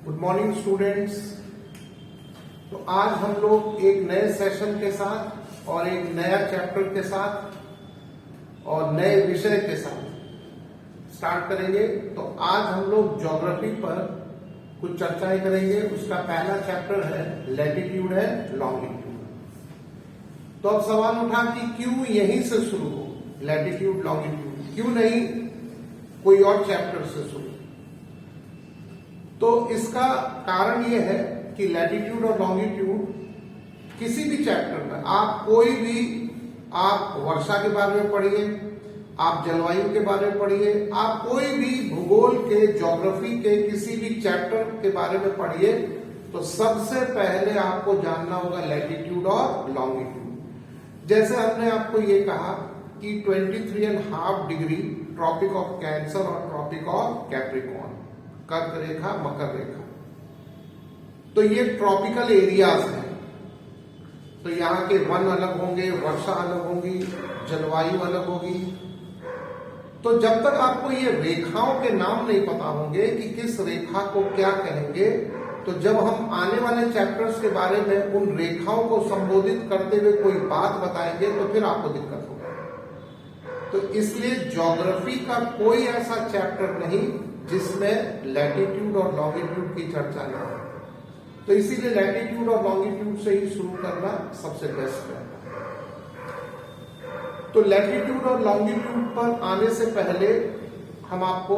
Good morning students. तो आज हम लोग एक नए सेशन के साथ और एक नया चैप्टर के साथ और नए विषय के साथ स्टार्ट करेंगे। तो आज हम लोग ज्योग्राफी पर कुछ चर्चाएं करेंगे। उसका पहला चैप्टर है लैटिट्यूड है लॉन्गिट्यूड। तो अब सवाल उठा कि क्यों यहीं से शुरू हो, लैटिट्यूड लॉन्गिट्यूड, क्यों नहीं कोई और चैप्टर से शुरू। तो इसका कारण यह है कि लैटिट्यूड और लॉन्गिट्यूड किसी भी चैप्टर में आप कोई भी, आप वर्षा के बारे में पढ़िए, आप जलवायु के बारे में पढ़िए, आप कोई भी भूगोल के, ज्योग्राफी के किसी भी चैप्टर के बारे में पढ़िए, तो सबसे पहले आपको जानना होगा लैटिट्यूड और लॉन्गिट्यूड। जैसे हमने आपको ये कहा कि 23.5 डिग्री ट्रॉपिक ऑफ कैंसर और ट्रॉपिक ऑफ कैप्रिकॉर्न, कर्क रेखा, मकर रेखा, तो ये ट्रॉपिकल एरियाज हैं। तो यहाँ के वन अलग होंगे, वर्षा अलग होगी, जलवायु अलग होगी। तो जब तक आपको ये रेखाओं के नाम नहीं पता होंगे कि किस रेखा को क्या कहेंगे, तो जब हम आने वाले चैप्टर्स के बारे में उन रेखाओं को संबोधित करते हुए कोई बात बताएंगे तो फिर आपको दिक्कत होगा। तो इसलिए ज्योग्राफी का कोई ऐसा चैप्टर नहीं जिसमें लैटिट्यूड और लॉन्गिट्यूड की चर्चा न हो। तो इसीलिए लैटिट्यूड और लॉन्गिट्यूड से ही शुरू करना सबसे बेस्ट है। तो लैटिट्यूड और लॉन्गिट्यूड पर आने से पहले हम आपको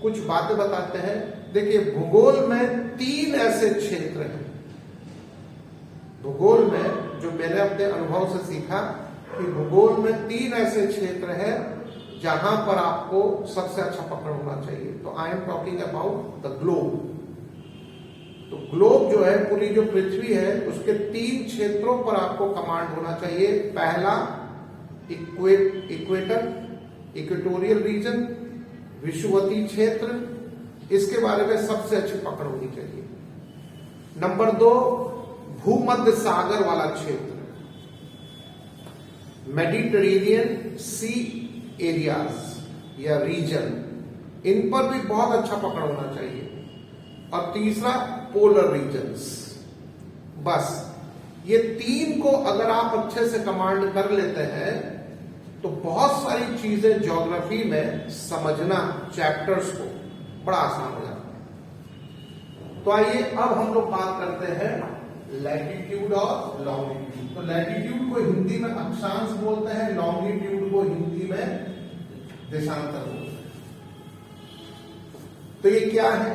कुछ बातें बताते हैं। देखिए, भूगोल में 3 ऐसे क्षेत्र हैं। भूगोल में जो मैंने अपने अनुभव से सीखा कि भूगोल में 3 ऐसे क्षेत्र हैं जहां पर आपको सबसे अच्छा पकड़ होना चाहिए। तो I am talking about the globe. तो ग्लोब जो है, पूरी जो पृथ्वी है, उसके 3 क्षेत्रों पर आपको कमांड होना चाहिए। पहला इक्वेटर, इक्वेटोरियल रीजन, विषुवतीय क्षेत्र, इसके बारे में सबसे अच्छी पकड़ होनी चाहिए। नंबर 2, भूमध्य सागर वाला क्षेत्र, मेडिटेरेनियन सी एरियाज या रीजन, इन पर भी बहुत अच्छा पकड़ होना चाहिए। और तीसरा, पोलर रीजन्स। बस ये 3 को अगर आप अच्छे से कमांड कर लेते हैं तो बहुत सारी चीजें ज्योग्राफी में समझना, चैप्टर्स को, बड़ा आसान हो जाता है। तो आइए अब हम लोग बात करते हैं लैटिट्यूड और लॉन्गिट्यूड। तो लैटिट्यूड को हिंदी में अक्षांश बोलते हैं, लॉन्गिट्यूड को हिंदी में देशांतर बोलते हैं। तो ये क्या है?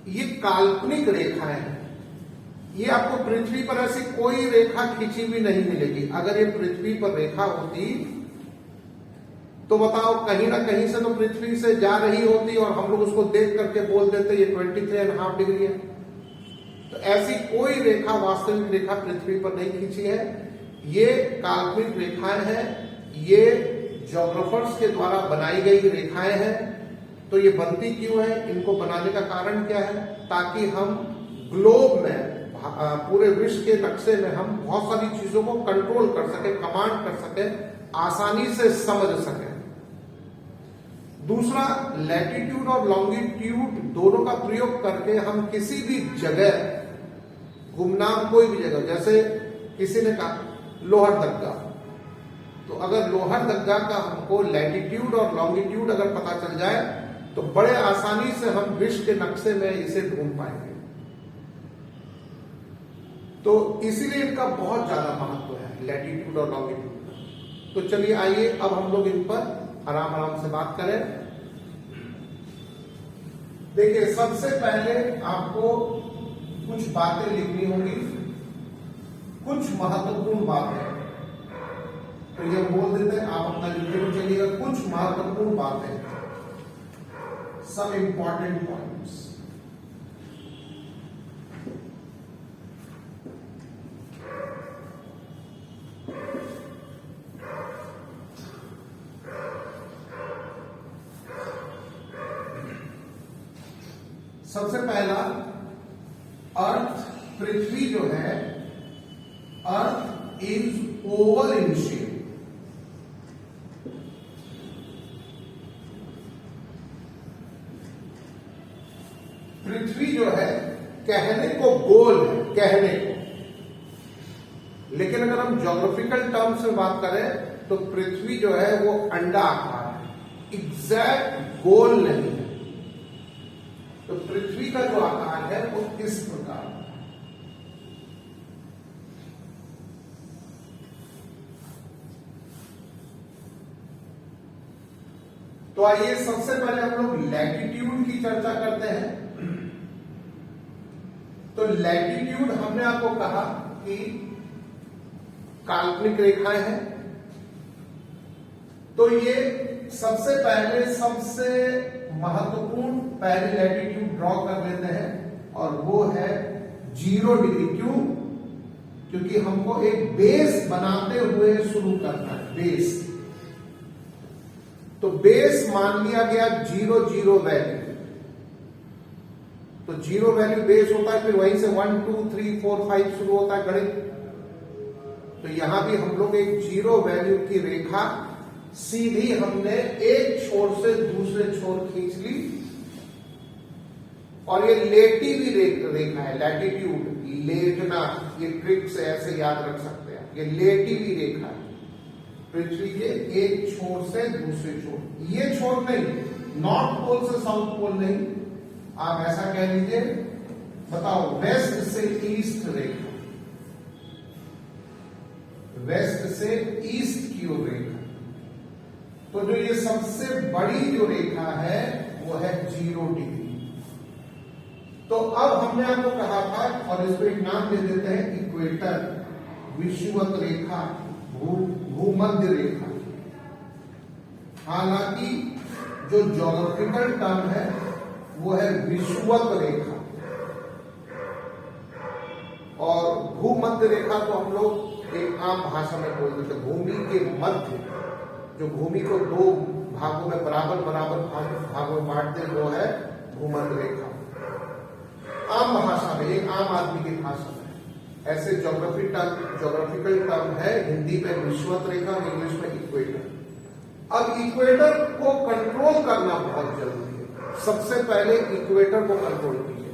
ये काल्पनिक रेखाएं हैं। ये आपको पृथ्वी पर ऐसी कोई रेखा खींची भी नहीं मिलेगी। अगर ये पृथ्वी पर रेखा होती तो बताओ, कहीं ना कहीं से तो पृथ्वी से जा रही होती और हम लोग उसको देख करके बोल देते ये 23.5 डिग्री है। तो ऐसी कोई रेखा, वास्तविक रेखा पृथ्वी पर नहीं खींची है। ये काल्पनिक रेखाएं हैं, ये ज्योग्राफर्स के द्वारा बनाई गई रेखाएं हैं। तो ये बनती क्यों है, इनको बनाने का कारण क्या है? ताकि हम ग्लोब में, पूरे विश्व के नक्शे में हम बहुत सारी चीजों को कंट्रोल कर सके, कमांड कर सके, आसानी से समझ सके। दूसरा, लैटिट्यूड और लॉन्गिट्यूड दोनों का प्रयोग करके हम किसी भी जगह, गुमनाम कोई भी जगह, जैसे किसी ने कहा लोहरदग्गा, तो अगर लोहरदग्गा का हमको लैटिट्यूड और लॉन्गिट्यूड अगर पता चल जाए तो बड़े आसानी से हम विश्व के नक्शे में इसे ढूंढ पाएंगे। तो इसीलिए इनका बहुत ज्यादा महत्व है, लैटिट्यूड और लॉन्गिट्यूड का। तो चलिए आइए अब हम लोग इन पर आराम आराम से बात करें। देखिए, सबसे पहले आपको कुछ बातें लिखनी होंगी, कुछ महत्वपूर्ण बातें। तो ये बोल देते हैं, आप अपना लिखते हुए चलिएगा। कुछ महत्वपूर्ण बातें, some important points। सबसे पहला, अर्थ, पृथ्वी जो है, earth is oval in shape. पृथ्वी जो है कहने को गोल है, कहने को, लेकिन अगर हम ज्योग्राफिकल टर्म्स में बात करें तो पृथ्वी जो है वो अंडा आकार है, एग्जैक्ट गोल नहीं है। तो पृथ्वी का जो आकार है वो इस प्रकार है। तो आइए सबसे पहले हम लोग लैटिट्यूड की चर्चा करते हैं। तो लैटिट्यूड हमने आपको कहा कि काल्पनिक रेखाएं हैं। तो ये सबसे पहले सबसे महत्वपूर्ण पहले लैटिट्यूड ड्रॉ कर लेते हैं और वो है 0 डिग्री। क्यों? क्योंकि हमको एक बेस बनाते हुए शुरू करना है, बेस। तो बेस मान लिया गया 0 0 वैल्यू। तो 0 वैल्यू बेस होता है, फिर वहीं से 1 2 3 4 5 शुरू होता है गणित। तो यहां भी हम लोग एक 0 वैल्यू की रेखा सीधी हमने एक छोर से दूसरे छोर खींच ली और ये लेटी हुई रेखा है, लैटिट्यूड, लेटना, ये ट्रिक से ऐसे याद रख सकते हैं। ये लेटी हुई रेखा है पृथ्वी के एक छोर से दूसरे छोर। ये छोर नहीं, नॉर्थ पोल से साउथ पोल नहीं, आप ऐसा कह लीजिए, बताओ, वेस्ट से ईस्ट रेखा, वेस्ट से ईस्ट की ओर रेखा। तो जो ये सबसे बड़ी जो रेखा है वो है 0 डिग्री। तो अब हमने आपको कहा था, और इसको एक नाम दे देते हैं इक्वेटर, विषुवत रेखा, भूमध्य रेखा। हालांकि जो ज्योग्राफिकल टर्म है वो है विषुवत रेखा, और भूमध्य रेखा को हम लोग एक आम भाषा में बोल देते हैं भूमि के मध्य, जो भूमि को 2 भागों में बराबर भागों में बांटते हैं, वो है भूमध्य रेखा। आम भाषा में, एक आम आदमी की भाषा में ऐसे ज्योग्राफिकल टर्म है, हिंदी में विषुवत रेखा, इंग्लिश में इक्वेटर। अब इक्वेटर को कंट्रोल करना बहुत जरूरी है। सबसे पहले इक्वेटर को कंट्रोल कीजिए।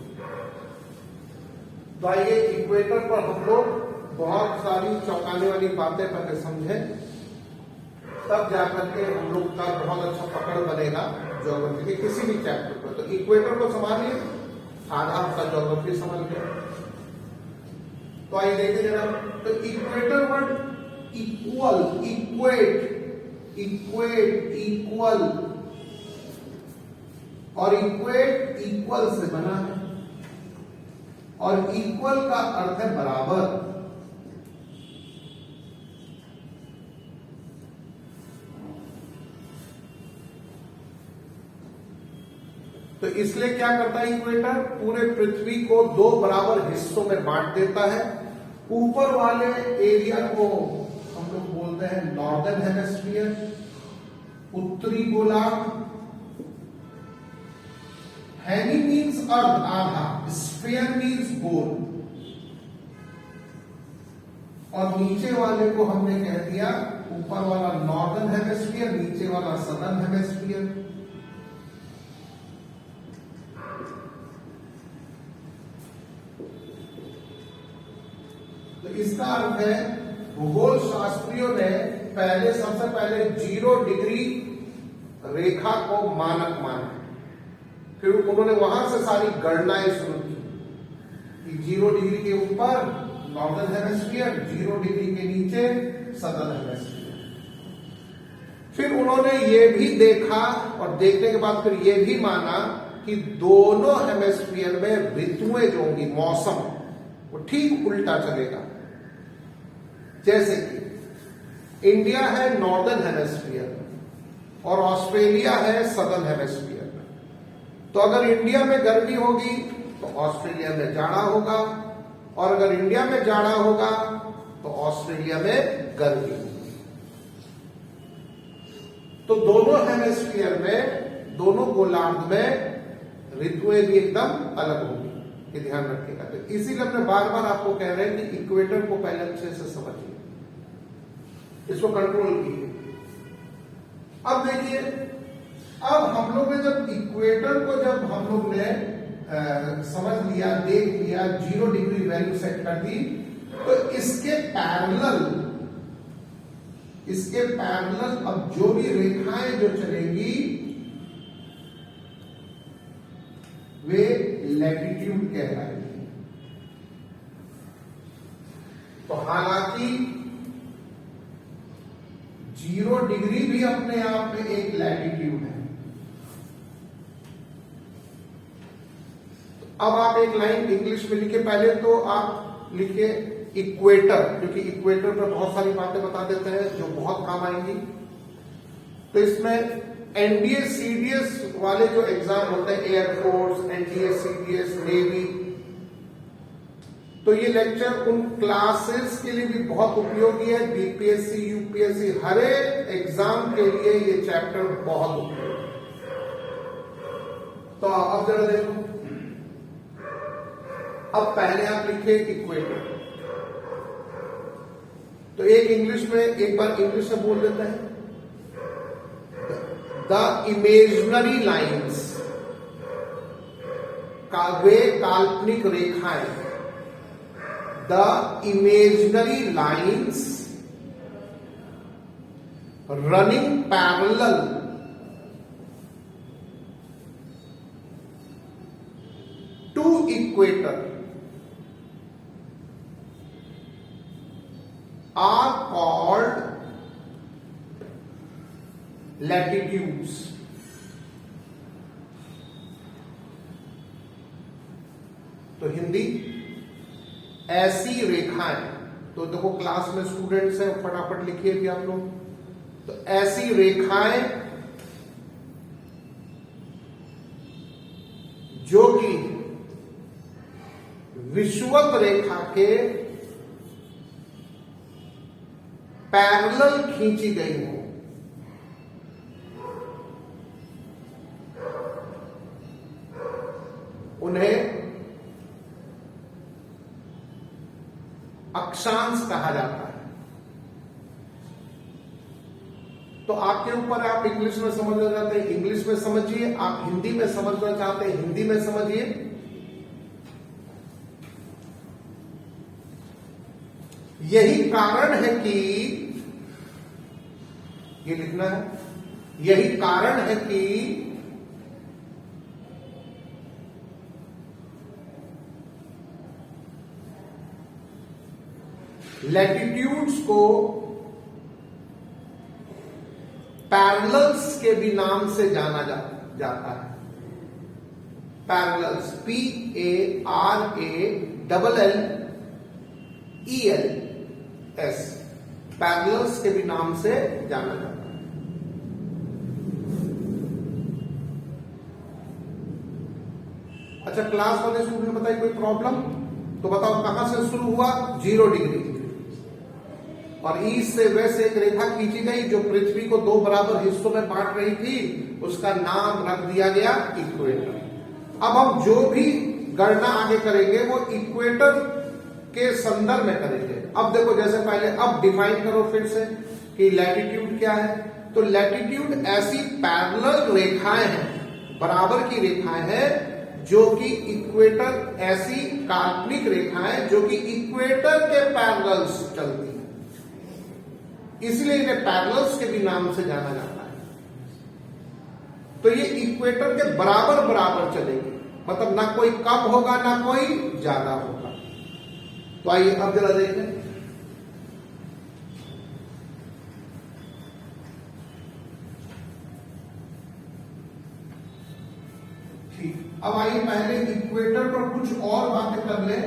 तो आइए इक्वेटर पर हम लोग बहुत सारी चौंकाने वाली बातें पहले समझें, तब जाकर के हम लोग का बहुत अच्छा पकड़ बनेगा ज्योग्राफी के किसी भी चैप्टर पर। तो इक्वेटर को संभालिए, आधा आपका ज्योग्राफी समझ गया। तो आइए देखिए जरा। तो equator word equal, equate, equate, equal, और इक्वेट इक्वल से बना है, और इक्वल का अर्थ है बराबर। तो इसलिए क्या करता है इक्वेटर? पूरे पृथ्वी को 2 बराबर हिस्सों में बांट देता है। ऊपर वाले एरिया को हम लोग बोलते हैं नॉर्दर्न हेमिस्फीयर, उत्तरी गोलार्ध। हेमी मीन्स अर्थ, आधा, स्फीयर मीन्स गोल, और नीचे वाले को हमने कह दिया, ऊपर वाला नॉर्दर्न हेमिस्फीयर, नीचे वाला सदर्न हेमिस्फीयर। तो इसका अर्थ है भूगोल शास्त्रियों ने सबसे पहले 0 डिग्री रेखा को मानक माना, फिर उन्होंने वहां से सारी गणनाएं शुरू की कि 0 डिग्री के ऊपर नॉर्दर्न हेमिस्फीयर, 0 डिग्री के नीचे सदर्न हेमिस्फीयर। फिर उन्होंने ये भी देखा, और देखने के बाद फिर ये भी माना कि दोनों हेमिस्फीयर में ऋतुएं जो होंगी, मौसम, वो ठीक उल्टा चलेगा। जैसे कि इंडिया है नॉर्दर्न हेमिस्फीयर में और ऑस्ट्रेलिया है सदर्न हेमिस्फीयर में। तो अगर इंडिया में गर्मी होगी तो ऑस्ट्रेलिया में जाड़ा होगा, और अगर इंडिया में जाड़ा होगा तो ऑस्ट्रेलिया में गर्मी होगी। तो दोनों हेमिस्फीयर में, दोनों गोलार्ध में ऋतुएं भी एकदम अलग होगी, ये ध्यान रखिएगा। तो इसीलिए हमने बार बार आपको कह रहे हैं कि इक्वेटर को पहले अच्छे से समझिए, इसको कंट्रोल कीजिए। अब देखिए, अब हम लोग ने जब इक्वेटर को जब हम लोग ने समझ लिया, देख लिया, 0 डिग्री वैल्यू सेट कर दी, तो इसके पैरेलल अब जो भी रेखाएं जो चलेंगी वे लैटिट्यूड कहलाएंगी। तो हालांकि 0 डिग्री भी अपने आप में एक लैटिट्यूड है। अब आप एक लाइन इंग्लिश में लिखे, पहले तो आप लिखिए इक्वेटर, क्योंकि इक्वेटर पर बहुत सारी बातें बता देते हैं जो बहुत काम आएंगी। तो इसमें एनडीए सीडीएस वाले जो एग्जाम होते हैं, एयरफोर्स, एनडीए सीडीएस, नेवी, तो ये लेक्चर उन क्लासेस के लिए भी बहुत उपयोगी है। बीपीएससी, यूपीएससी, हर एक एग्जाम के लिए ये चैप्टर बहुत उपयोगी है। तो अब जरा देखो, अब पहले आप लिखिए इक्वेटर, तो एक इंग्लिश में, एक बार इंग्लिश में बोल देते हैं, द इमेजिनरी लाइन्स, वे काल्पनिक रेखाएं, the imaginary lines running parallel to equator are called latitudes। तो हिंदी, ऐसी रेखाएं, तो देखो क्लास में स्टूडेंट्स हैं, फटाफट लिखिए भी आप लोग। तो ऐसी रेखाएं जो कि विषुवत रेखा के पैरेलल खींची गई हो, उन्हें अक्षांश कहा जाता है। तो आपके ऊपर, आप इंग्लिश में समझना चाहते हैं इंग्लिश में समझिए, आप हिंदी में समझना चाहते हैं हिंदी में समझिए। यही कारण है कि, ये लिखना है, यही कारण है कि लैटिट्यूड्स को पैरेलल्स के भी नाम से जाना जाता है। पैरेलल्स, PARALLELS, पैरेलल्स के भी नाम से जाना जाता है। अच्छा, क्लास वाले स्टूडेंट बताइए कोई प्रॉब्लम? तो बताओ कहां से शुरू हुआ? 0 डिग्री, और ईस्ट से वेस्ट एक रेखा खींची गई जो पृथ्वी को 2 बराबर हिस्सों में बांट रही थी, उसका नाम रख दिया गया इक्वेटर। अब हम जो भी गणना आगे करेंगे वो इक्वेटर के संदर्भ में करेंगे। अब देखो, जैसे पहले, अब डिफाइन करो फिर से कि लैटिट्यूड क्या है। तो लैटिट्यूड ऐसी पैरेलल रेखाएं हैं, बराबर की रेखाएं हैं, जो कि इक्वेटर, ऐसी काल्पनिक रेखाएं जो कि इक्वेटर के पैरेलल्स चलती हैं, इसलिए इन्हें पैरेलल्स के भी नाम से जाना जाता है। तो ये इक्वेटर के बराबर बराबर चलेगी, मतलब ना कोई कम होगा ना कोई ज्यादा होगा। तो आइए अब जरा देखें, ठीक। अब आइए पहले इक्वेटर पर कुछ और बातें कर लें।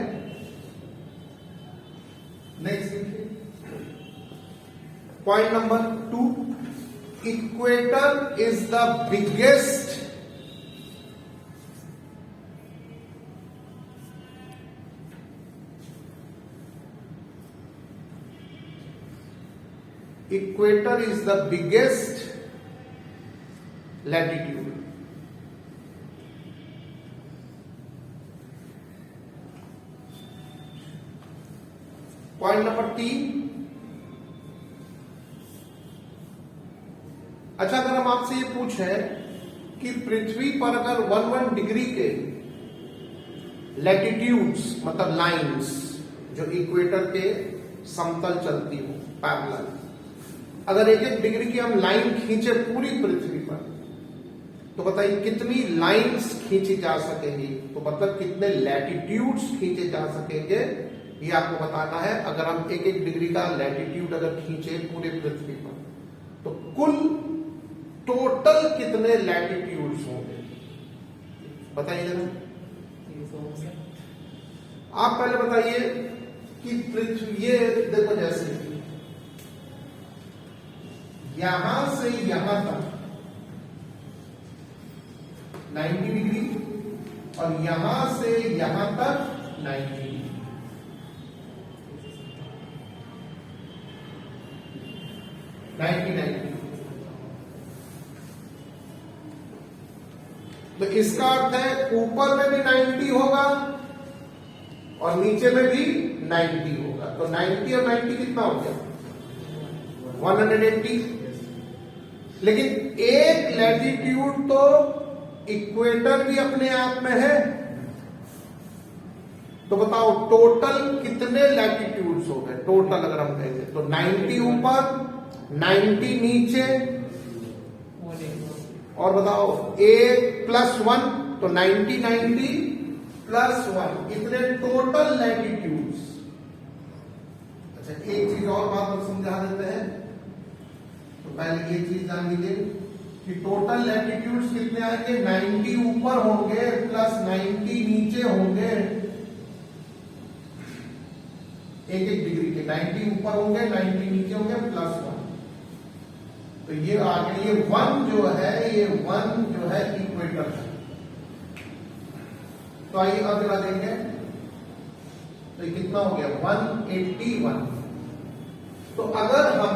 नेक्स्ट देखिए, point number 2, equator is the biggest equator is the biggest latitude. Point number 3, अच्छा, अगर हम आपसे ये पूछें कि पृथ्वी पर अगर 1 डिग्री के लैटिट्यूड्स मतलब लाइंस जो इक्वेटर के समतल चलती हो पैरेलल, अगर 1-1 डिग्री की हम लाइन खींचे पूरी पृथ्वी पर, तो बताइए कितनी लाइंस खींची जा सकेंगी, तो मतलब कितने लैटिट्यूड्स खींचे जा सकेंगे, ये आपको बताना है। अगर हम 1-1 डिग्री का लैटिट्यूड अगर खींचे पूरे पृथ्वी पर, तो कुल टोटल कितने लैटिट्यूड्स होंगे, बताइए जरा। आप पहले बताइए कि पृथ्वी, ये देखो जैसे यहां से यहां तक 90 डिग्री और यहां से यहां तक 90 डिग्री, 90। तो इसका अर्थ है ऊपर में भी 90 होगा और नीचे में भी 90 होगा, तो 90 और 90 कितना हो गया 180। लेकिन एक लैटिट्यूड तो इक्वेटर भी अपने आप में है, तो बताओ टोटल कितने लैटिट्यूड्स हो गए टोटल, अगर हम कहेंगे तो 90 ऊपर 90 नीचे, और बताओ 1+1 तो 90 +1 इतने टोटल लैटिट्यूड्स। अच्छा एक चीज और बात हम समझा देते हैं, तो पहले ये चीज जान लीजिए कि टोटल लैटिट्यूड्स कितने आएंगे, 90 ऊपर होंगे प्लस 90 नीचे होंगे, 1-1 डिग्री के 90 ऊपर होंगे 90 नीचे होंगे +1, तो ये आगे ये 1 जो है, ये 1 जो है इक्वेटर है। तो आइए अगला देखें, तो ये कितना हो गया 181। तो अगर हम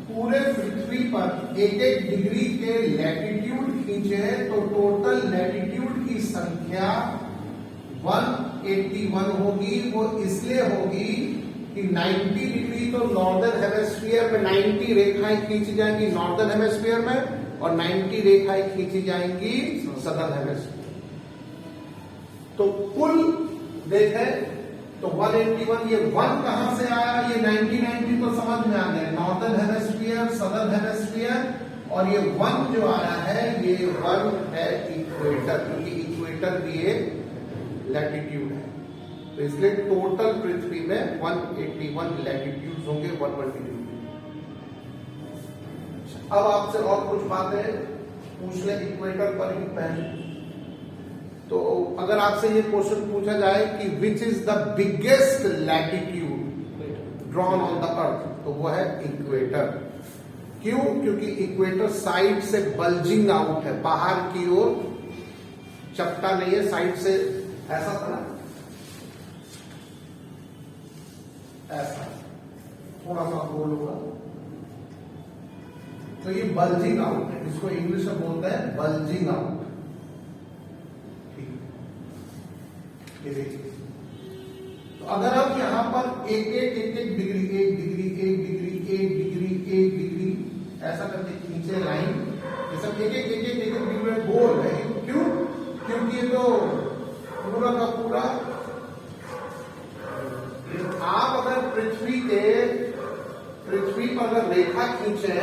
पूरे पृथ्वी पर 1-1 डिग्री के लैटिट्यूड खींचे तो टोटल लैटिट्यूड की संख्या 181 होगी। वो इसलिए होगी कि 90 डिग्री तो नॉर्दर्न हेमिस्फीयर में 90 रेखाएं खींची जाएंगी नॉर्दर्न हेमिस्फीयर में, और 90 रेखाएं खींची जाएंगी सदर्न हेमिस्फीयर। तो कुल देखें तो 181, ये 1 कहां से आया, ये 90 तो समझ में आ गया, नॉर्दर्न हेमिस्फीयर सदर्न हेमिस्फीयर, और ये 1 जो आया है ये 1 है इक्वेटर, क्योंकि इक्वेटर भी एक लैटिट्यूड है। तो इसलिए टोटल पृथ्वी में 181 लैटिट्यूड्स होंगे 120 डिग्री। अब आपसे और कुछ बातें पूछ ले इक्वेटर पर ही पहले। तो अगर आपसे ये क्वेश्चन पूछा जाए कि which is the biggest latitude drawn on the earth, तो वो है इक्वेटर। क्यों? क्योंकि इक्वेटर साइड से बल्जिंग आउट है, बाहर की ओर चपटा नहीं है, साइड से ऐसा था ना, ऐसा थोड़ा सा गोल होगा, तो ये बल्जिंग आउट है, इसको इंग्लिश में बोलते हैं बल्जिंग आउट। तो अगर आप यहां पर एक डिग्री ऐसा करके खींचे लाइन, ये सब एक डिग्री में गोल है। क्यों? क्योंकि ये तो पूरा का पूरा, आप अगर पृथ्वी पर अगर रेखा खींचे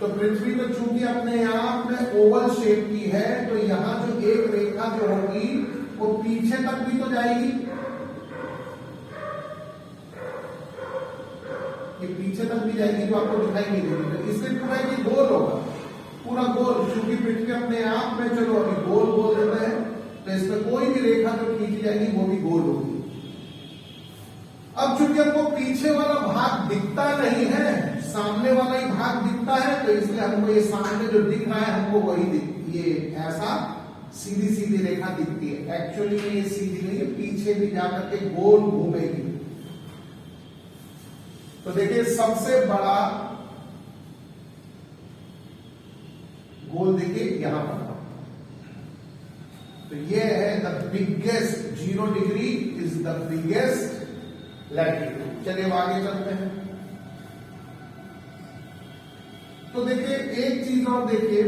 तो पृथ्वी तो चूंकि अपने आप में ओवल शेप की है, तो यहां जो एक रेखा जो होगी वो पीछे तक भी तो जाएगी, ये पीछे तक भी जाएगी जो आपको दिखाई नहीं देगी, तो इसलिए पूरा ये गोल होगा, पूरा गोल, क्योंकि पृथ्वी अपने आप में, चलो अभी गोल बोल देते हैं, तो इसमें कोई भी रेखा जो खींची जाएगी वो भी गोल होगी। अब चूंकि हमको पीछे वाला भाग दिखता नहीं है, सामने वाला ही भाग दिखता है, तो इसलिए हमको ये सामने जो दिख रहा है हमको वही ये ऐसा सीधी रेखा दिखती है। एक्चुअली में ये सीधी नहीं है, पीछे भी जाकर के गोल घूमेगी। तो देखिए सबसे बड़ा गोल देखिए यहां पर, तो ये है the biggest, 0 degree is the biggest latitude. चलिए आगे चलते हैं। तो देखिए एक चीज और देखिए,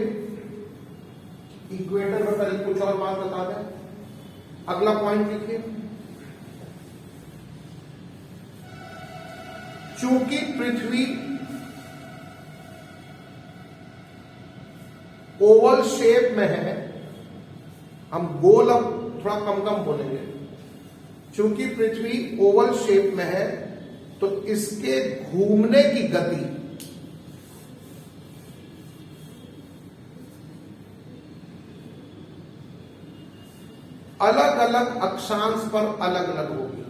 इक्वेटर पर पहले कुछ और बात बता दें अगला पॉइंट लिखिए, चूंकि पृथ्वी ओवल शेप में है, हम गोल अब थोड़ा कम कम बोलेंगे, चूंकि पृथ्वी ओवल शेप में है तो इसके घूमने की गति अलग अलग अक्षांश पर अलग अलग होगी।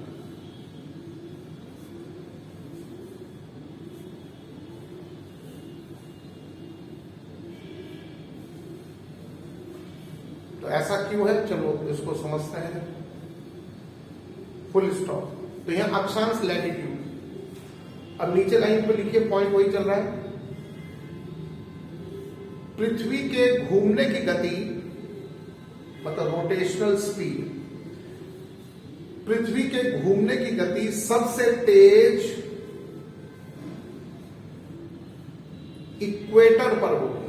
तो ऐसा क्यों है, चलो इसको समझते हैं। Full stop. तो यहां अक्षांश लैटिट्यूड, अब नीचे लाइन पे लिखिए, पॉइंट वही चल रहा है। पृथ्वी के घूमने की गति मतलब रोटेशनल स्पीड, पृथ्वी के घूमने की गति सबसे तेज इक्वेटर पर होगी।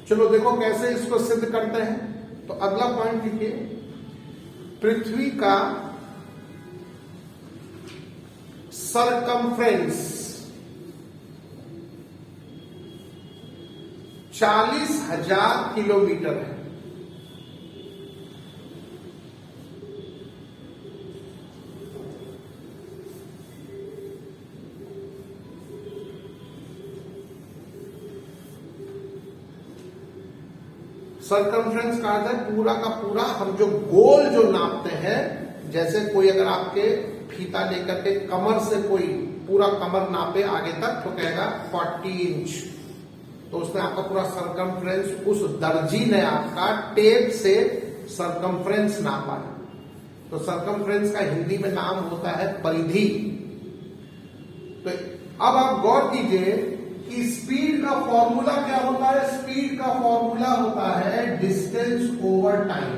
चलो देखो कैसे इसको सिद्ध करते हैं। तो अगला पॉइंट लिखिए, पृथ्वी का सरकमफ्रेंस 40,000 किलोमीटर है। सरकमफ्रेंस कहा जाए पूरा का पूरा, हम जो गोल जो नापते हैं, जैसे कोई अगर आपके फीता लेकर के कमर से कोई पूरा कमर नापे आगे तक तो कहेगा 40 इंच, तो उसने आपका पूरा सरकमफ्रेंस, उस दर्जी ने आपका टेप से सरकमफ्रेंस नापा है। तो सरकमफ्रेंस का हिंदी में नाम होता है परिधि। तो अब आप गौर कीजिए कि स्पीड का फॉर्मूला क्या होता है, स्पीड का फॉर्मूला होता है डिस्टेंस ओवर टाइम।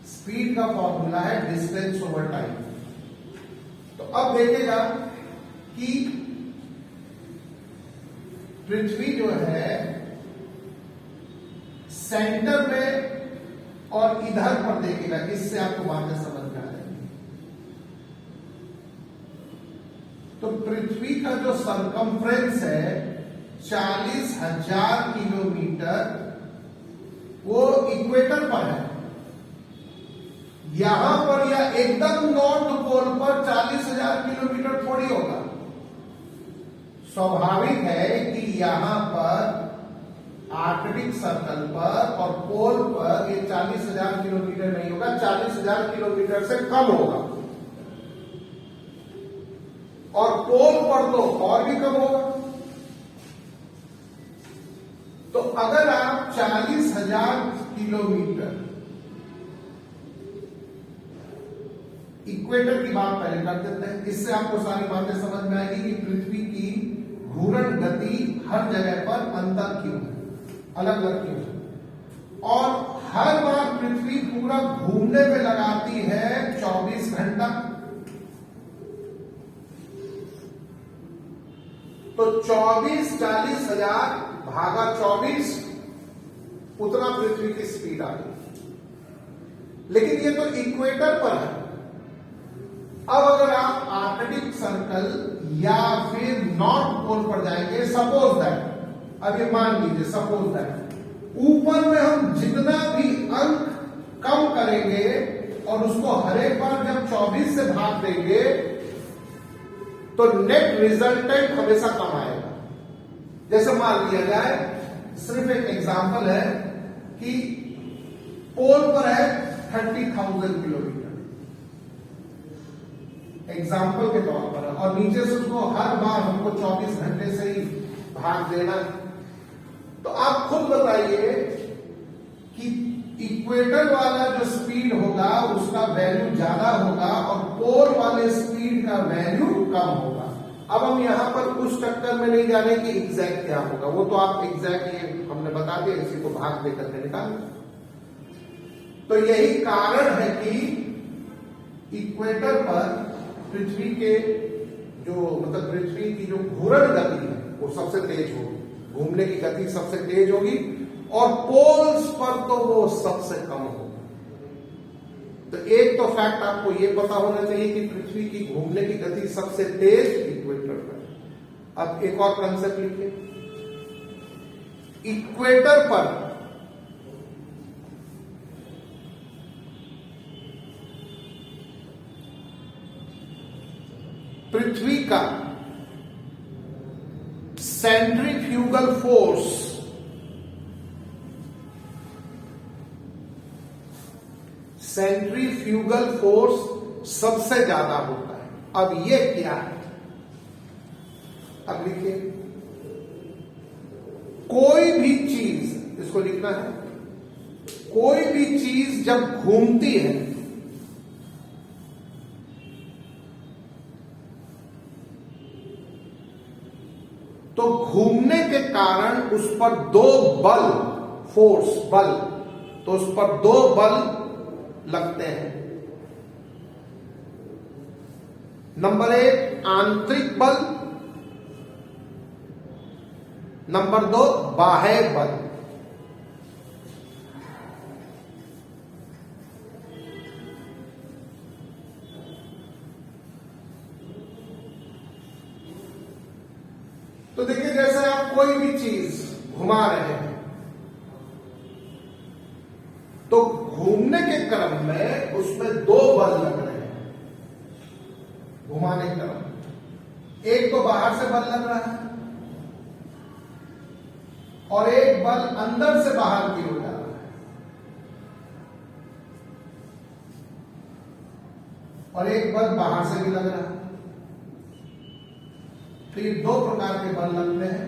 स्पीड का फॉर्मूला है डिस्टेंस ओवर टाइम। तो अब देखेगा कि पृथ्वी जो है सेंटर में और इधर पर देखेगा, इससे आपको बातें समझ में आ जाएंगी। तो पृथ्वी का जो सरकमफ्रेंस है 40,000 किलोमीटर, वो इक्वेटर पर है। यहां पर या एकदम नॉर्थ पोल पर 40,000 किलोमीटर थोड़ी होगा। स्वाभाविक है कि यहां पर आर्कटिक सर्कल पर और पोल पर ये 40,000 किलोमीटर नहीं होगा, 40,000 किलोमीटर से कम होगा, और पोल पर तो और भी कम होगा। तो अगर आप 40,000 किलोमीटर इक्वेटर की बात पहले कर देते हैं, इससे आपको सारी बातें समझ में आएगी कि पृथ्वी की घूर्ण गति हर जगह पर अंतर क्यों है, अलग अलग क्यों है। और हर बार पृथ्वी पूरा घूमने में लगाती है 24 घंटा। तो 40,000 भागा 24, उतना पृथ्वी की स्पीड आ गई। लेकिन ये तो इक्वेटर पर है। अब अगर आप आर्कटिक सर्कल या फिर नॉर्थ पोल पर जाएंगे, सपोज दैट, अब ये मान लीजिए सपोज दैट, ऊपर में हम जितना भी अंक कम करेंगे और उसको हर एक बार जब 24 से भाग देंगे तो नेट रिजल्टेंट हमेशा कम आएगा। जैसे मान लिया जाए, सिर्फ एक एग्जांपल है कि पोल पर है 30,000 किलोमीटर, एग्जाम्पल के तौर पर, और नीचे से उसको हर बार हमको 24 घंटे से ही भाग देना। तो आप खुद बताइए कि इक्वेटर वाला जो स्पीड होगा उसका वैल्यू ज्यादा होगा और पोल वाले स्पीड का वैल्यू कम होगा। अब हम यहां पर उस चक्कर में नहीं जा रहे कि एग्जैक्ट क्या होगा, वो तो आप एग्जैक्ट ये हमने बता दिया, इसी को भाग देकर के निकाल। तो यही कारण है कि इक्वेटर पर पृथ्वी के जो मतलब पृथ्वी की जो घूर्णन गति है वो सबसे तेज होगी, घूमने की गति सबसे तेज होगी, और पोल्स पर तो वो सबसे कम होगा। तो एक तो फैक्ट आपको ये पता होना चाहिए कि पृथ्वी की घूमने की गति सबसे तेज इक्वेटर पर। अब एक और कंसेप्ट लिखिए, इक्वेटर पर पृथ्वी का सेंट्रीफ्यूगल फोर्स सबसे ज्यादा होता है। अब ये क्या है, अब लिखिए, कोई भी चीज, इसको लिखना है, कोई भी चीज जब घूमती है तो घूमने के कारण उस पर दो बल, फोर्स बल, तो उस पर दो बल लगते हैं। नंबर एक आंतरिक बल, नंबर दो बाह्य बल। तो देखिए, जैसे आप कोई भी चीज घुमा रहे हैं तो घूमने के क्रम में उसमें दो बल लग रहे हैं घुमाने के क्रम। एक तो बाहर से बल लग रहा है और एक बल अंदर से बाहर की ओर जा रहा है, और एक बल बाहर से भी लग रहा है। तो ये दो प्रकार के बल लगते हैं।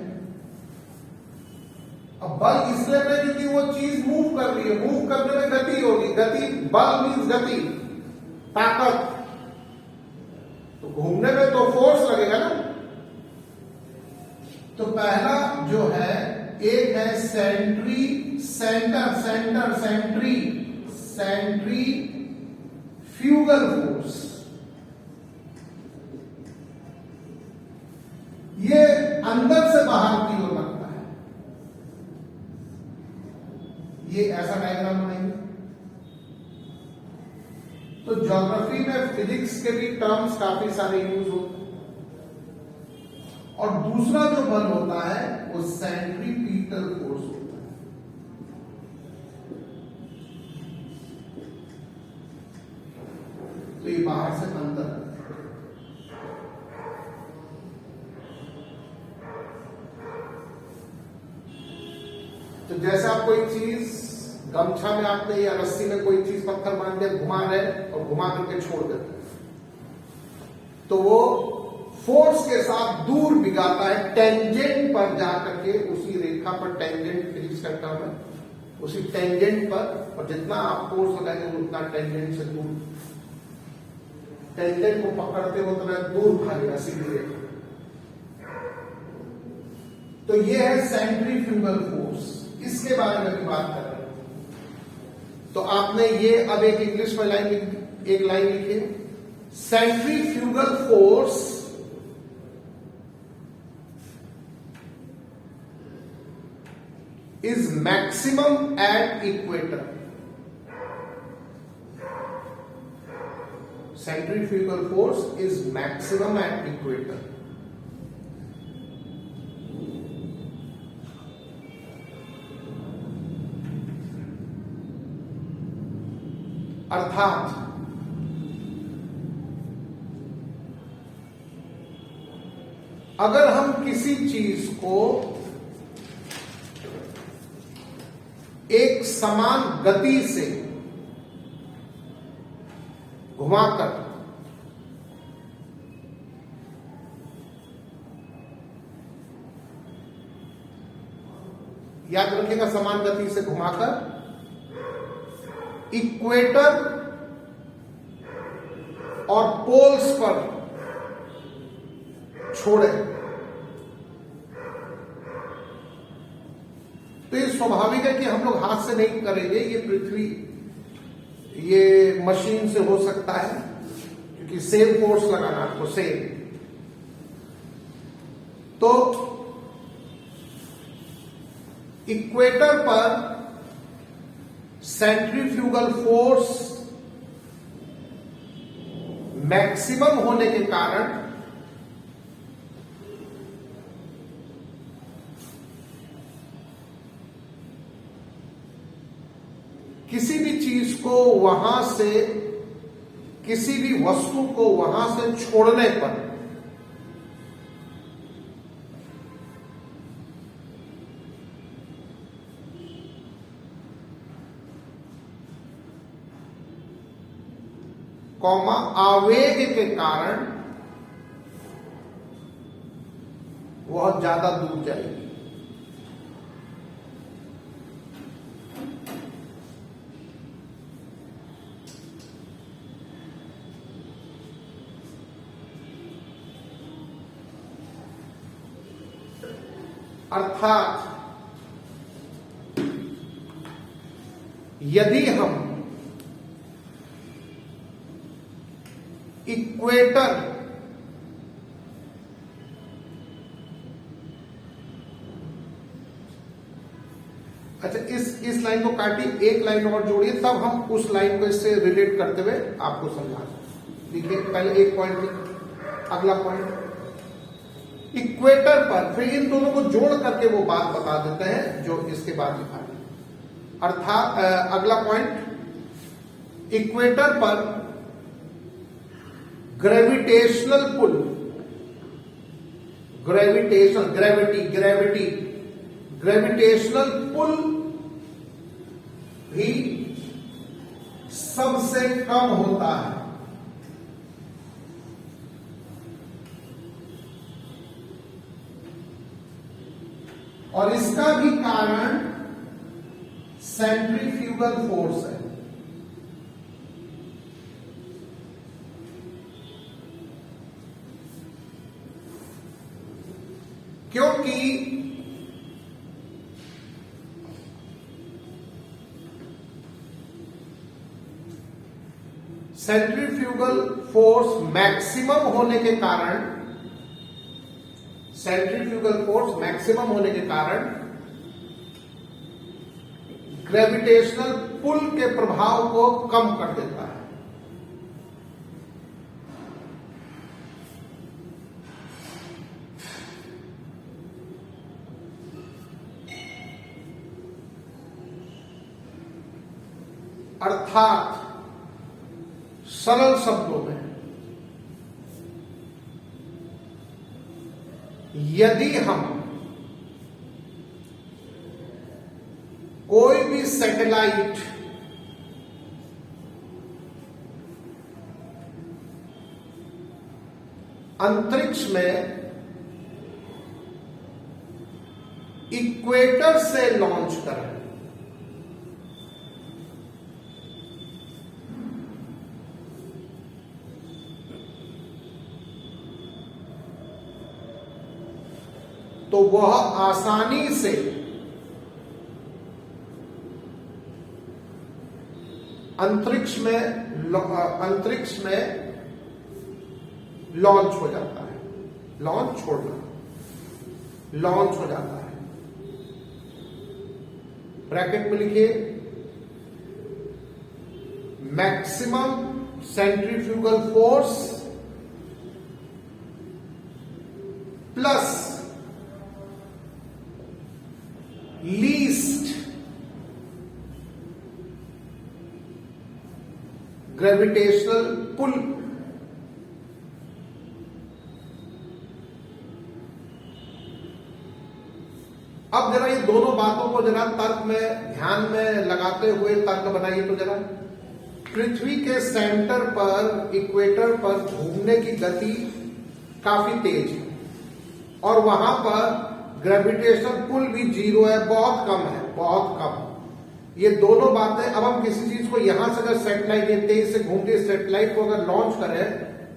अब बल इसलिए नहीं क्योंकि वो चीज मूव कर रही है, मूव करने में गति होगी, गति, बल मीन्स गति, ताकत, तो घूमने में तो फोर्स लगेगा ना। तो पहला जो है, एक है सेंट्री फ्यूगल फोर्स। ये अंदर से बाहर की ओर लगता है। ये ऐसा डायग्राम बनाएंगे। तो ज्योग्राफी में फिजिक्स के भी टर्म्स काफी सारे यूज होते हैं। और दूसरा जो बल होता है वो सेंट्रीपिटल फोर्स होता है। तो ये बाहर से अंदर, तो जैसे आप कोई चीज गमछा में आपने या रस्सी में कोई चीज पत्थर बांध के घुमा रहे और घुमा करके छोड़ देते, तो वो फोर्स के साथ दूर भिगाता है, टेंजेंट पर जाकर के, उसी रेखा पर, टेंजेंट फिजिक्स का टर्म है, उसी टेंजेंट पर, और जितना आप फोर्स लगाएंगे उतना टेंजेंट से दूर, टेंजेंट को पकड़ते हो उतना दूर भागेगा सीधी रेखा। तो ये है सेंट्रीफ्यूगल फोर्स, इसके बारे में भी बात कर रहे हैं। तो आपने ये अब एक इंग्लिश में एक लाइन लिखी, centrifugal force is maximum at equator. Centrifugal force is maximum at equator. अर्थात अगर हम किसी चीज को एक समान गति से घुमाकर याद रखिएगा, समान गति से घुमाकर इक्वेटर और पोल्स पर छोड़े तो ये स्वाभाविक है कि हम लोग हाथ से नहीं करेंगे, ये पृथ्वी, ये मशीन से हो सकता है, क्योंकि सेम फोर्स लगाना आपको सेम। तो इक्वेटर पर सेंट्रीफ्यूगल फोर्स मैक्सिमम होने के कारण किसी भी चीज को वहां से, किसी भी वस्तु को वहां से छोड़ने पर कौमा आवेग के कारण बहुत ज्यादा दूर जाएगी। अर्थात यदि हम इक्वेटर अच्छा इस लाइन को काटिए, एक लाइन और जोड़िए, तब हम उस लाइन को इससे रिलेट करते हुए आपको समझा दें। देखिए पहले एक पॉइंट, अगला पॉइंट इक्वेटर पर, फिर इन दोनों को जोड़ करके वो बात बता देते हैं जो इसके बाद लिखा है। अर्थात अगला पॉइंट, इक्वेटर पर ग्रेविटेशनल पुल, ग्रेविटेशनल पुल भी सबसे कम होता है। और इसका भी कारण सेंट्रीफ्यूगल फोर्स है। क्योंकि सेंट्रीफ्यूगल फोर्स मैक्सिमम होने के कारण, सेंट्रीफ्यूगल फोर्स मैक्सिमम होने के कारण ग्रेविटेशनल पुल के प्रभाव को कम कर देता है। अर्थात सरल शब्दों में यदि हम कोई भी सैटेलाइट अंतरिक्ष में इक्वेटर से लॉन्च करें तो वह आसानी से अंतरिक्ष में लॉन्च हो जाता है, लॉन्च छोड़ना, लॉन्च हो जाता है। ब्रैकेट में लिखिए maximum centrifugal force plus least gravitational pull. अब जरा ये दोनों बातों को जरा तर्क में ध्यान में लगाते हुए तर्क बनाइए तो जरा। पृथ्वी के सेंटर पर, इक्वेटर पर घूमने की गति काफी तेज है और वहां पर ग्रेविटेशनल पुल भी जीरो है, बहुत कम है, बहुत कम। ये दोनों बातें, अब हम किसी चीज को यहां से अगर सैटेलाइट ये तेज से घूमती सैटेलाइट को अगर लॉन्च करें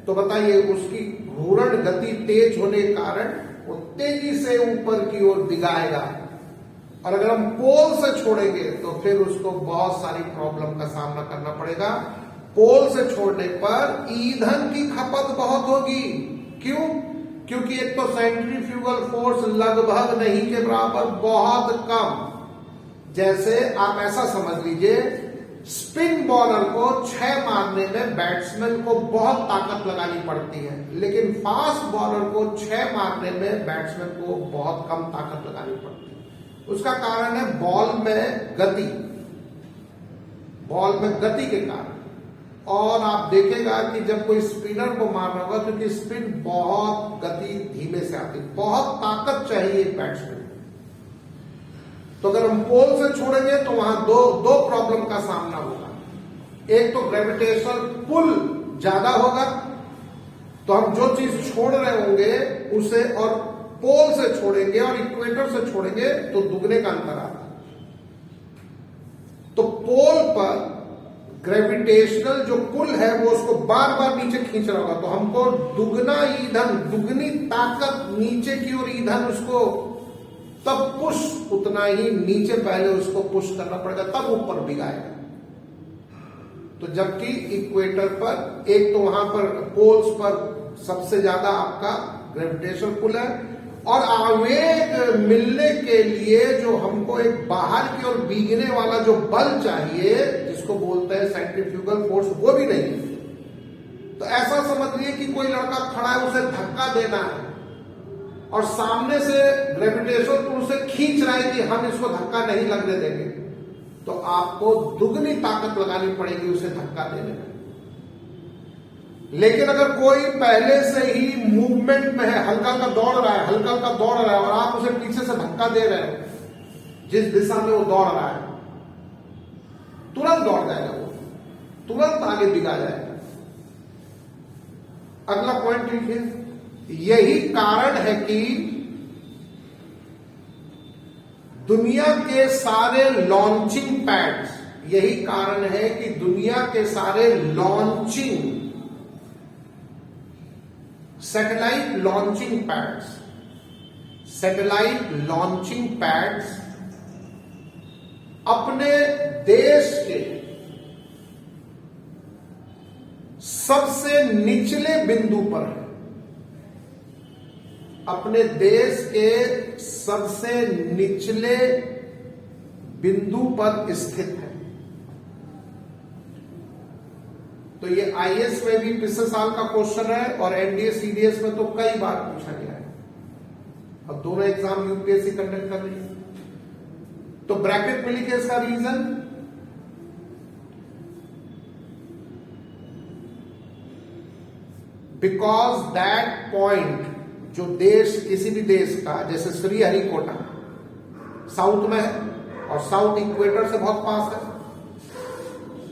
तो बताइए उसकी घूर्ण गति तेज होने के कारण वो तेजी से ऊपर की ओर दिगाएगा, और अगर हम पोल से छोड़ेंगे तो फिर उसको बहुत सारी प्रॉब्लम का सामना करना पड़ेगा। पोल से छोड़ने पर ईंधन की खपत बहुत होगी। क्यों? क्योंकि एक तो सेंट्रीफ्यूगल फोर्स लगभग नहीं के बराबर, बहुत कम। जैसे आप ऐसा समझ लीजिए, स्पिन बॉलर को 6 मारने में बैट्समैन को बहुत ताकत लगानी पड़ती है, लेकिन फास्ट बॉलर को 6 मारने में बैट्समैन को बहुत कम ताकत लगानी पड़ती है। उसका कारण है बॉल में गति, बॉल में गति के कारण। और आप देखेगा कि जब कोई स्पिनर को मारना होगा, क्योंकि स्पिन बहुत गति धीमे से आती, बहुत ताकत चाहिए बैट्समैन। तो अगर हम पोल से छोड़ेंगे तो वहां दो प्रॉब्लम का सामना होगा। एक तो ग्रेविटेशनल पुल ज्यादा होगा, तो हम जो चीज छोड़ रहे होंगे उसे, और पोल से छोड़ेंगे और इक्वेटर से छोड़ेंगे तो दुगने का अंतर आता है। तो पोल पर ग्रेविटेशनल जो पुल है वो उसको बार बार नीचे खींच रहा होगा, तो हमको दुगना ईंधन, दुगनी ताकत नीचे की ओर ईंधन उसको तब पुश, उतना ही नीचे पहले उसको पुश करना पड़ेगा, तब ऊपर भिगाएगा। तो जबकि इक्वेटर पर, एक तो वहां पर पोल्स पर सबसे ज्यादा आपका ग्रेविटेशनल पुल है, और आवेग मिलने के लिए जो हमको एक बाहर की ओर भीगने वाला जो बल चाहिए, जिसको बोलते हैं सेंट्रीफ्यूगल फोर्स, वो भी नहीं है। तो ऐसा समझिए कि कोई लड़का खड़ा है, उसे धक्का देना है, और सामने से ग्रेविटेशनल पुल से खींच रहा है कि हम इसको धक्का नहीं लगने देंगे, तो आपको दुगनी ताकत लगानी पड़ेगी उसे धक्का देने में। लेकिन अगर कोई पहले से ही मूवमेंट में है, हल्का हल्का दौड़ रहा है, हल्का हल्का दौड़ रहा है, और आप उसे पीछे से धक्का दे रहे हो जिस दिशा में वो दौड़ रहा है, तुरंत दौड़ जाएगा, वो तुरंत आगे दिखा जाएगा। अगला पॉइंट लिखिए। यही कारण है कि दुनिया के सारे लॉन्चिंग पैड्स, यही कारण है कि दुनिया के सारे launching satellite launching pads, satellite launching pads अपने देश के सबसे निचले बिंदु पर है, अपने देश के सबसे निचले बिंदु पर स्थित है। तो ये आईएएस में भी पिछले साल का क्वेश्चन है, और एनडीए सीडीएस में तो कई बार पूछा गया है, और दोनों एग्जाम यूपीएससी कंडक्ट कर रही है। तो ब्रैकेट में लिखे इसका रीजन, बिकॉज दैट पॉइंट, जो देश, किसी भी देश का, जैसे श्रीहरिकोटा साउथ में है और साउथ इक्वेटर से बहुत पास है।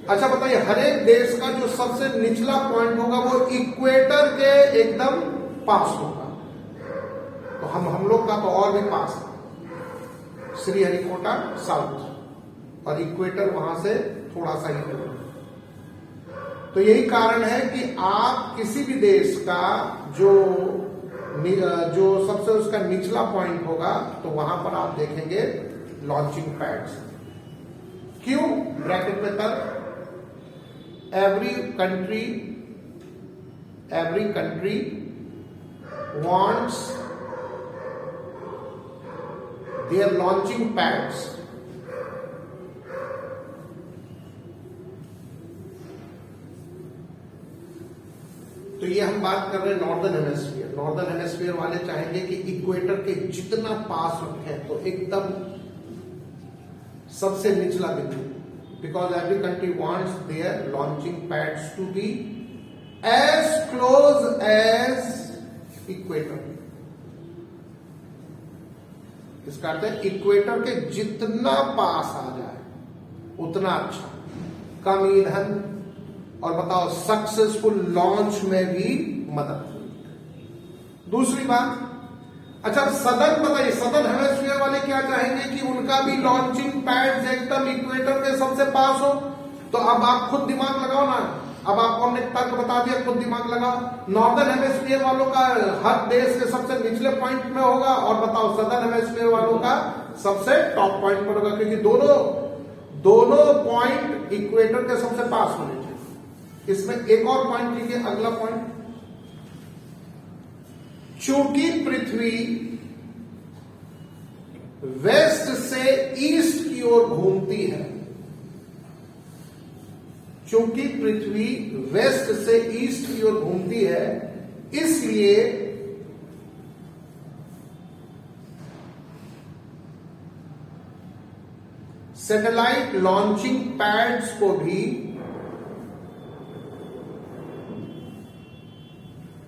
अच्छा बताइए, हर एक देश का जो सबसे निचला पॉइंट होगा वो इक्वेटर के एकदम पास होगा, तो हम लोग का तो और भी पास है, श्रीहरिकोटा साउथ, और इक्वेटर वहां से थोड़ा सा ही दूर। तो यही कारण है कि आप किसी भी देश का जो सबसे उसका निचला पॉइंट होगा, तो वहां पर आप देखेंगे लॉन्चिंग पैड्स। क्यों? ब्रैकेट में तर्क, every country wants their launching pads तो ये हम बात कर रहे हैं नॉर्दर्न हेमिस्फीयर। नॉर्दर्न हेमिस्फीयर वाले चाहेंगे कि इक्वेटर के जितना पास रखें, तो एकदम सबसे निचला बिंदु, because every country wants their launching pads to be as close as equator। इसका अर्थ है इक्वेटर के जितना पास आ जाए उतना अच्छा, कम ईंधन, और बताओ सक्सेसफुल लॉन्च में भी मदद। दूसरी बात, अच्छा, सदर्न बताइए, सदर्न हेमिस्फीयर वाले क्या चाहेंगे कि उनका भी लॉन्चिंग पैड्स एकदम इक्वेटर के सबसे पास हो। तो अब आप खुद दिमाग लगाओ ना, अब आपको हमने तर्क बता दिया, खुद दिमाग लगाओ। नॉर्दर्न हेमिस्फीयर वालों का हर देश के सबसे निचले पॉइंट में होगा, और बताओ सदर्न हेमिस्फीयर वालों का सबसे टॉप पॉइंट पर होगा, क्योंकि दोनों पॉइंट इक्वेटर के सबसे पास होने चाहिए। इसमें एक और पॉइंट लिखिए, अगला पॉइंट, चूंकि पृथ्वी वेस्ट से ईस्ट की ओर घूमती है, चूंकि पृथ्वी वेस्ट से ईस्ट की ओर घूमती है, इसलिए सैटेलाइट लॉन्चिंग पैड्स को भी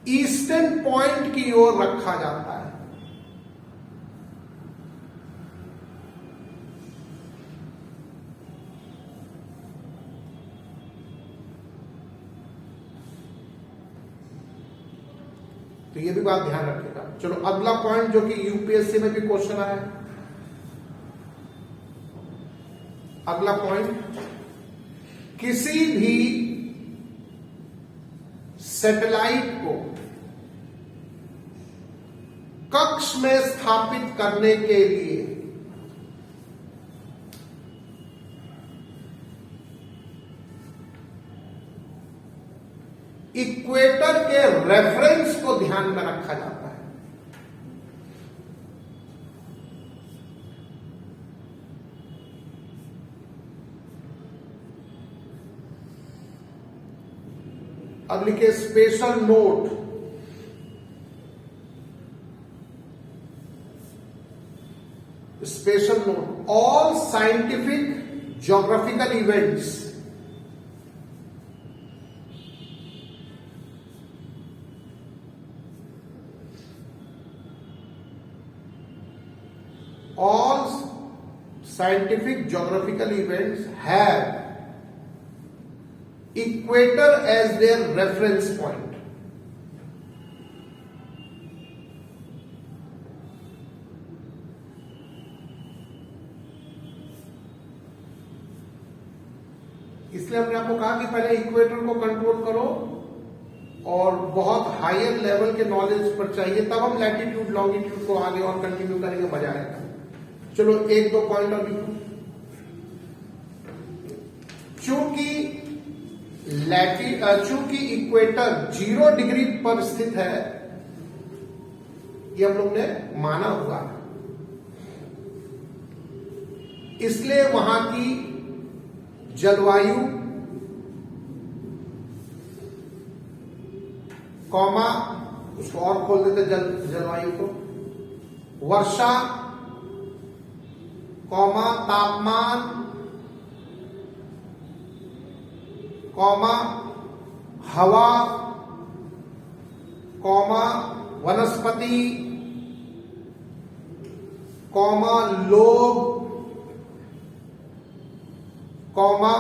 ईस्टर्न पॉइंट की ओर रखा जाता है। तो ये भी बात ध्यान रखिएगा। चलो अगला पॉइंट जो कि यूपीएससी में भी क्वेश्चन आया है, अगला पॉइंट, किसी भी सैटेलाइट को कक्ष में स्थापित करने के लिए इक्वेटर के रेफरेंस को ध्यान में रखा जाता है। अब लिखिए special note, special note, all scientific geographical events all scientific geographical events have equator as their reference point. इसलिए हमने आपको कहा कि पहले इक्वेटर को कंट्रोल करो और बहुत हायर लेवल के नॉलेज पर चाहिए, तब हम लैटिट्यूड लॉन्गिट्यूड को आगे और कंटिन्यू करेंगे, मजा आएगा। चलो एक दो पॉइंट और लिखो। चूंकि इक्वेटर 0 डिग्री पर स्थित है, ये हम लोग ने माना हुआ, इसलिए वहां की जलवायु कॉमा, उसको और खोल देते जलवायु को, वर्षा कॉमा तापमान कॉमा हवा कॉमा वनस्पति कॉमा लोग कॉमा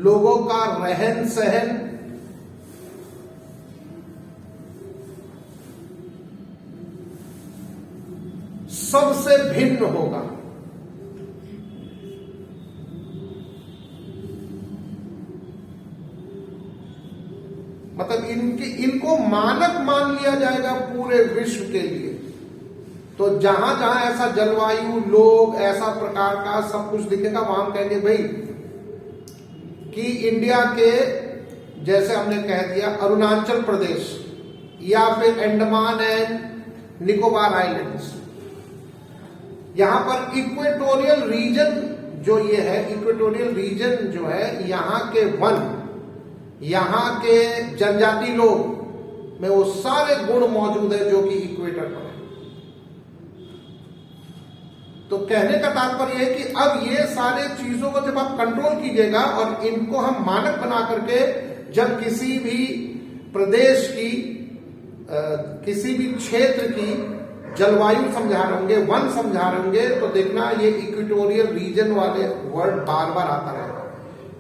लोगों का रहन सहन सबसे भिन्न होगा। मतलब इनको मानक मान लिया जाएगा पूरे विश्व के लिए। तो जहां जहां ऐसा जलवायु, लोग, ऐसा प्रकार का सब कुछ दिखेगा, वहां हम कहेंगे भाई कि इंडिया के, जैसे हमने कह दिया अरुणाचल प्रदेश या फिर अंडमान एंड निकोबार आइलैंड्स, यहां पर इक्वेटोरियल रीजन जो ये है, इक्वेटोरियल रीजन जो है, यहां के वन, यहां के जनजाति लोग में वो सारे गुण मौजूद है जो कि इक्वेटर पर है। तो कहने का तात्पर्य है कि अब ये सारे चीजों को जब आप कंट्रोल कीजिएगा और इनको हम मानक बना करके जब किसी भी प्रदेश की, किसी भी क्षेत्र की जलवायु समझा रहे होंगे, वन समझा रहे होंगे, तो देखना ये इक्वेटोरियल रीजन वाले वर्ड बार बार आता रहेगा।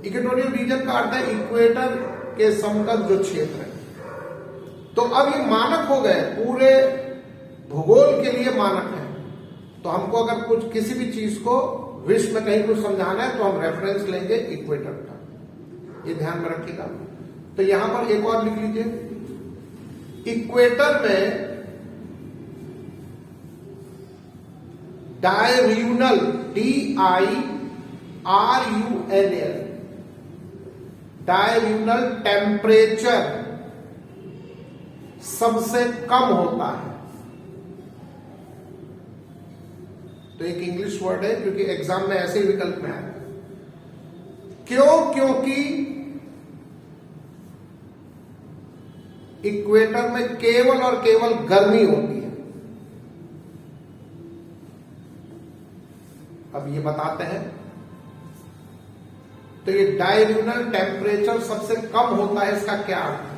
इक्वेटोरियल रीजन का अर्थ है इक्वेटर के समतल जो क्षेत्र है। तो अब ये मानक हो गए, भूगोल के लिए मानक है। तो हमको अगर कुछ किसी भी चीज को विश्व में कहीं कुछ समझाना है तो हम रेफरेंस लेंगे इक्वेटर का, ये ध्यान में रखिएगा। तो यहां पर एक और लिख लीजिए, इक्वेटर में डायर्यूनल, DIRUNL, डायर्यूनल टेम्परेचर सबसे कम होता है। तो एक इंग्लिश वर्ड है क्योंकि एग्जाम में ऐसे ही विकल्प में आया। क्यों? क्योंकि इक्वेटर में केवल और केवल गर्मी होती है। अब ये बताते हैं, तो ये डायर्यूनल टेम्परेचर सबसे कम होता है, इसका क्या अर्थ है?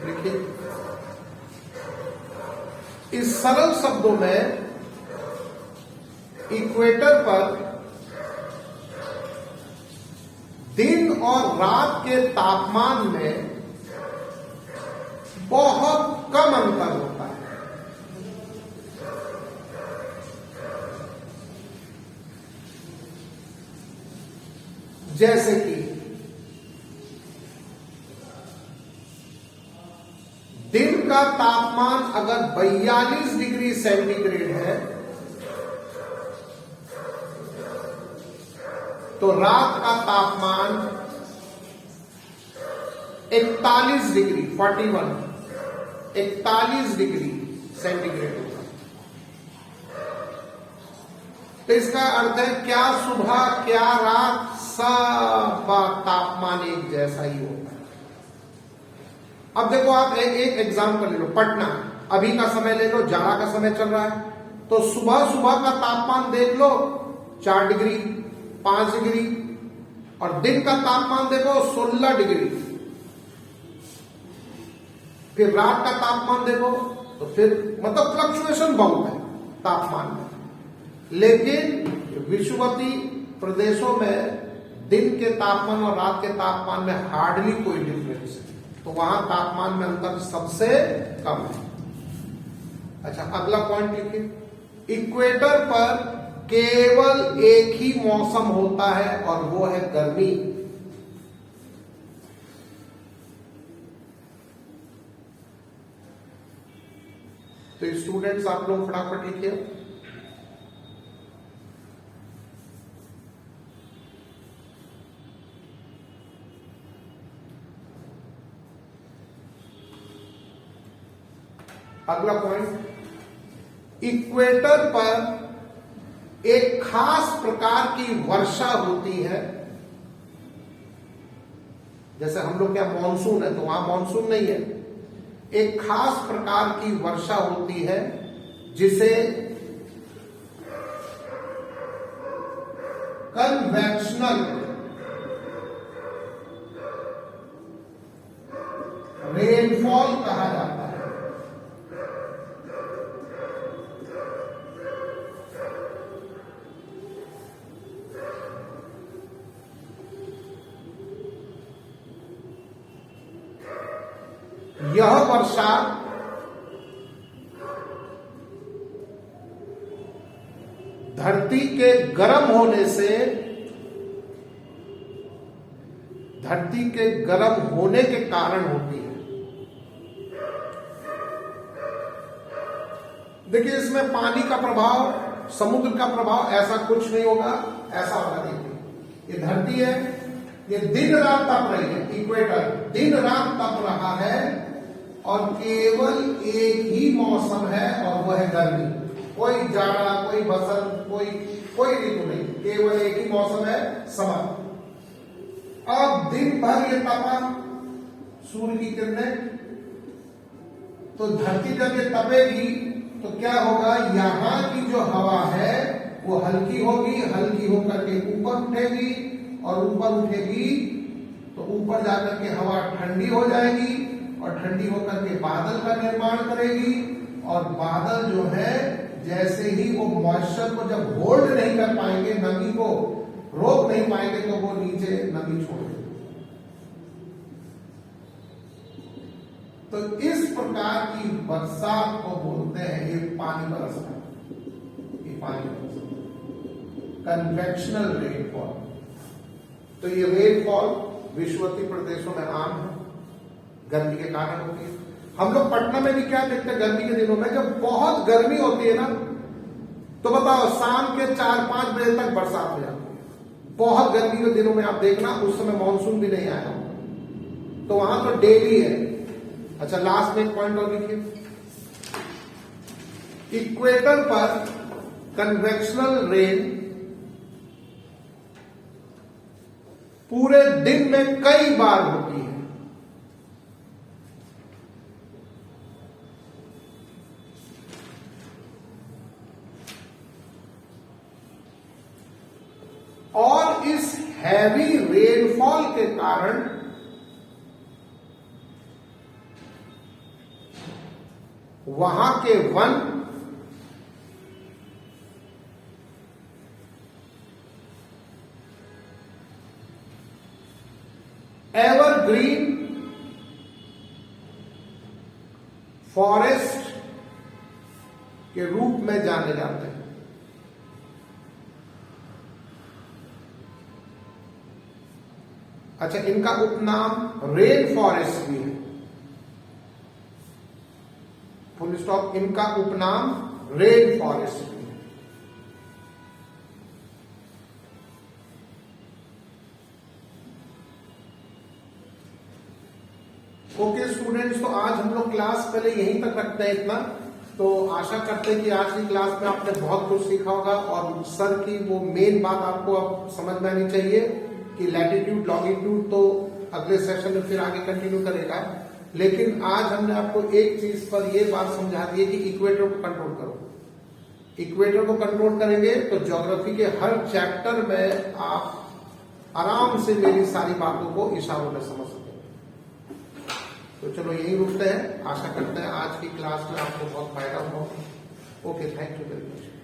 देखिए, इस सरल शब्दों में इक्वेटर पर दिन और रात के तापमान में बहुत कम अंतर होता है। जैसे कि दिन का तापमान अगर 42 डिग्री सेंटीग्रेड है तो रात का तापमान 41 डिग्री 41 डिग्री सेंटीग्रेड होगा। तो इसका अर्थ है क्या सुबह क्या रात सब तापमान एक जैसा ही होता है। अब देखो, आप एक एग्जाम्पल ले लो, पटना अभी का समय ले लो, जाड़ा का समय चल रहा है, तो सुबह सुबह का तापमान देख लो 4 डिग्री 5 डिग्री, और दिन का तापमान देखो 16 डिग्री। फिर रात का तापमान देखो तो फिर मतलब फ्लक्चुएशन बहुत है तापमान में। लेकिन विषुवती प्रदेशों में दिन के तापमान और रात के तापमान में हार्डली कोई डिफरेंस है, तो वहां तापमान में अंतर सबसे कम है। अच्छा, अगला पॉइंट लिखिए, इक्वेटर पर केवल एक ही मौसम होता है और वो है गर्मी। तो स्टूडेंट्स आप लोग फटाफट लिखिए। अगला पॉइंट, इक्वेटर पर एक खास प्रकार की वर्षा होती है। जैसे हम लोग क्या मॉनसून है, तो वहां मॉनसून नहीं है। एक खास प्रकार की वर्षा होती है जिसे कन्वेक्शनल रेनफॉल कहा जाता है। यह वर्षा धरती के गर्म होने से, धरती के गर्म होने के कारण होती है। देखिए, इसमें पानी का प्रभाव, समुद्र का प्रभाव ऐसा कुछ नहीं होगा, ऐसा होगा। देखिए, ये धरती है, ये दिन रात तप रही है, इक्वेटर दिन रात तप रहा है और केवल एक ही मौसम है और वह है गर्मी। कोई जाड़ा, कोई बसंत, कोई ऋतु नहीं, केवल एक ही मौसम है, समर। अब दिन भर ये तपा सूर्य की किरणें, तो धरती जब ये तपेगी तो क्या होगा, यहां की जो हवा है वो हल्की होगी, हल्की होकर के ऊपर उठेगी, और ऊपर उठेगी तो ऊपर जाकर के हवा ठंडी हो जाएगी, और ठंडी होकर के बादल का निर्माण करेगी। और बादल जो है, जैसे ही वो मॉइस्चर को जब होल्ड नहीं कर पाएंगे, नमी को रोक नहीं पाएंगे, तो वो नीचे नमी छोड़ देंगे। तो इस प्रकार की बरसात को बोलते हैं, ये पानी बरसना, ये पानी बरसना, कन्वेक्शनल रेनफॉल। तो ये रेनफॉल विषुवतीय प्रदेशों में आम है, गर्मी के कारण होती है। हम लोग पटना में भी क्या देखते हैं गर्मी के दिनों में, जब बहुत गर्मी होती है ना, तो बताओ शाम के 4-5 बजे तक बरसात हो जाती है। बहुत गर्मी के दिनों में आप देखना, उस समय मानसून भी नहीं आया, तो वहां तो डेली है। अच्छा, लास्ट में एक पॉइंट और लिखिए, इक्वेटर पर कन्वेक्शनल रेन पूरे दिन में कई बार होती है। और इस हैवी रेनफॉल के कारण वहां के वन एवरग्रीन फॉरेस्ट के रूप में जाने जाते हैं। अच्छा, इनका उपनाम रेन फॉरेस्ट भी है, फुल स्टॉप, इनका उपनाम रेन फॉरेस्ट भी है। ओके स्टूडेंट्स, तो आज हम लोग क्लास पहले यहीं तक रखते हैं इतना। तो आशा करते हैं कि आज की क्लास में आपने बहुत कुछ सीखा होगा, और सर की वो मेन बात आपको अब समझ में आनी चाहिए कि लैटिट्यूड लॉन्गिट्यूड तो अगले सेशन में फिर आगे कंटिन्यू करेगा, लेकिन आज हमने आपको एक चीज पर यह बात समझा दी है कि इक्वेटर को कंट्रोल करो। इक्वेटर को कंट्रोल करेंगे तो ज्योग्राफी के हर चैप्टर में आप आराम से मेरी सारी बातों को इशारों में समझ सकेंगे। तो चलो यही रुकते हैं, आशा करते हैं आज की क्लास में आपको बहुत फायदा हुआ। Okay, thank you very much.